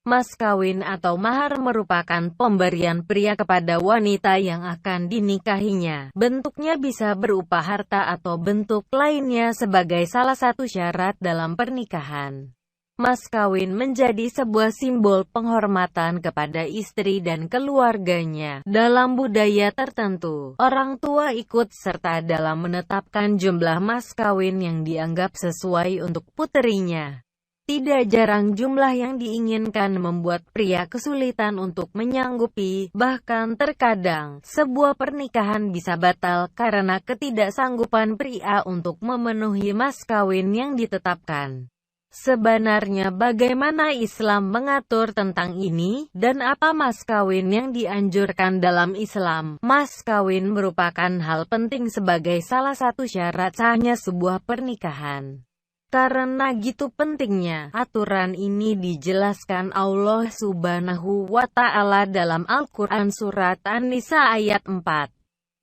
Mas kawin atau mahar merupakan pemberian pria kepada wanita yang akan dinikahinya. Bentuknya bisa berupa harta atau bentuk lainnya sebagai salah satu syarat dalam pernikahan. Mas kawin menjadi sebuah simbol penghormatan kepada istri dan keluarganya. Dalam budaya tertentu, orang tua ikut serta dalam menetapkan jumlah mas kawin yang dianggap sesuai untuk puterinya. Tidak jarang jumlah yang diinginkan membuat pria kesulitan untuk menyanggupi, bahkan terkadang, sebuah pernikahan bisa batal karena ketidaksanggupan pria untuk memenuhi mas kawin yang ditetapkan. Sebenarnya bagaimana Islam mengatur tentang ini, dan apa mas kawin yang dianjurkan dalam Islam? Mas kawin merupakan hal penting sebagai salah satu syarat sahnya sebuah pernikahan. Karena gitu pentingnya, aturan ini dijelaskan Allah Subhanahu wa Ta'ala dalam Al-Quran Surat An-Nisa ayat 4.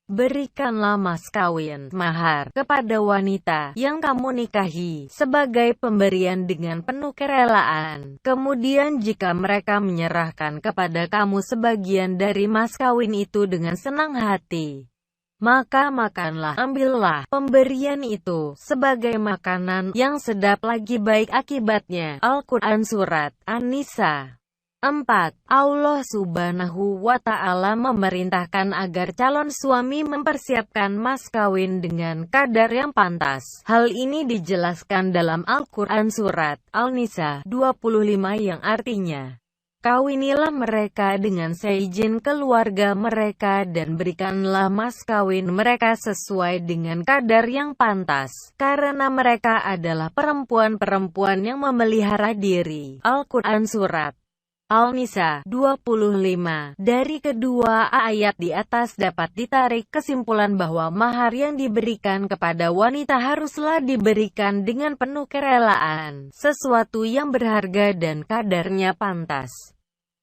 Berikanlah mas kawin, mahar, kepada wanita yang kamu nikahi, sebagai pemberian dengan penuh kerelaan. Kemudian jika mereka menyerahkan kepada kamu sebagian dari mas kawin itu dengan senang hati, maka makanlah, ambillah pemberian itu sebagai makanan yang sedap lagi baik akibatnya. Al-Quran Surat An-Nisa 4. Allah Subhanahu wa Ta'ala memerintahkan agar calon suami mempersiapkan mas kawin dengan kadar yang pantas. Hal ini dijelaskan dalam Al-Quran Surat Al-Nisa 25 yang artinya, kawinilah mereka dengan seizin keluarga mereka dan berikanlah mas kawin mereka sesuai dengan kadar yang pantas, karena mereka adalah perempuan-perempuan yang memelihara diri. Al-Quran Surat Al-Nisa 25. Dari kedua ayat di atas dapat ditarik kesimpulan bahwa mahar yang diberikan kepada wanita haruslah diberikan dengan penuh kerelaan, sesuatu yang berharga dan kadarnya pantas.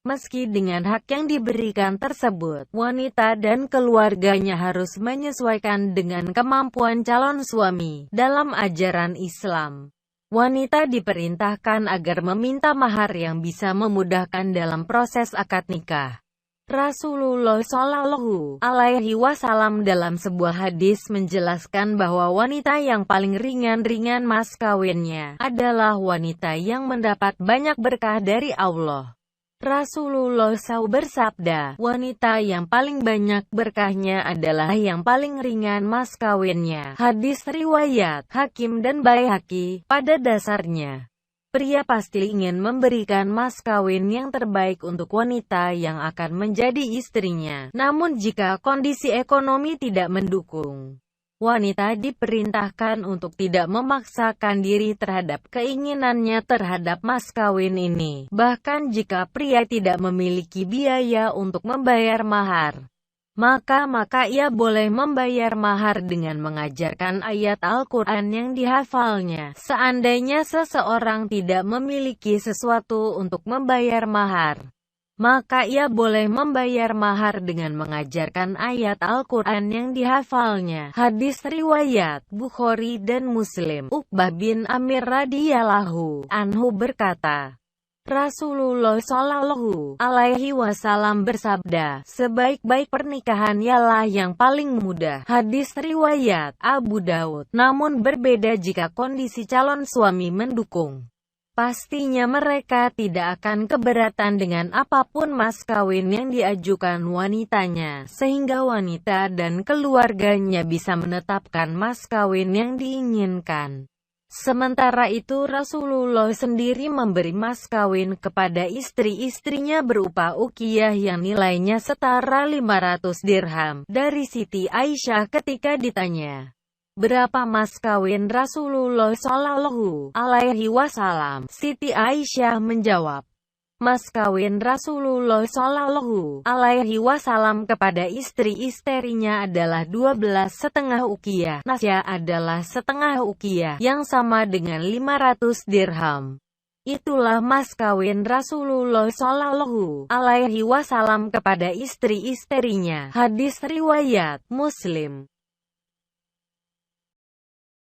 Meski dengan hak yang diberikan tersebut, wanita dan keluarganya harus menyesuaikan dengan kemampuan calon suami. Dalam ajaran Islam, wanita diperintahkan agar meminta mahar yang bisa memudahkan dalam proses akad nikah. Rasulullah Shallallahu Alaihi Wasallam dalam sebuah hadis menjelaskan bahwa wanita yang paling ringan-ringan mas kawinnya adalah wanita yang mendapat banyak berkah dari Allah. Rasulullah SAW bersabda, wanita yang paling banyak berkahnya adalah yang paling ringan mas kawinnya. Hadis riwayat Hakim dan Baihaqi. Pada dasarnya, pria pasti ingin memberikan mas kawin yang terbaik untuk wanita yang akan menjadi istrinya. Namun jika kondisi ekonomi tidak mendukung, wanita diperintahkan untuk tidak memaksakan diri terhadap keinginannya terhadap mas kawin ini. Bahkan jika pria tidak memiliki biaya untuk membayar mahar, maka ia boleh membayar mahar dengan mengajarkan ayat Al-Quran yang dihafalnya. Seandainya seseorang tidak memiliki sesuatu untuk membayar mahar, maka ia boleh membayar mahar dengan mengajarkan ayat Al-Quran yang dihafalnya. Hadis riwayat Bukhari dan Muslim. Uqbah bin Amir radhiyallahu anhu berkata, Rasulullah Shallallahu Alaihi Wasallam bersabda, sebaik-baik pernikahan ialah yang paling mudah. Hadis riwayat Abu Daud. Namun berbeda jika kondisi calon suami mendukung. Pastinya mereka tidak akan keberatan dengan apapun mas kawin yang diajukan wanitanya, sehingga wanita dan keluarganya bisa menetapkan mas kawin yang diinginkan. Sementara itu Rasulullah sendiri memberi mas kawin kepada istri-istrinya berupa ukiyah yang nilainya setara 500 dirham. Dari Siti Aisyah ketika ditanya, berapa mas kawin Rasulullah Shallallahu Alaihi Wasallam? Siti Aisyah menjawab, mas kawin Rasulullah Shallallahu Alaihi Wasallam kepada istri-istrinya adalah 12,5 ukiyah. Nasya adalah setengah ukiyah, yang sama dengan 500 dirham. Itulah mas kawin Rasulullah Shallallahu Alaihi Wasallam kepada istri-istrinya. Hadis riwayat Muslim.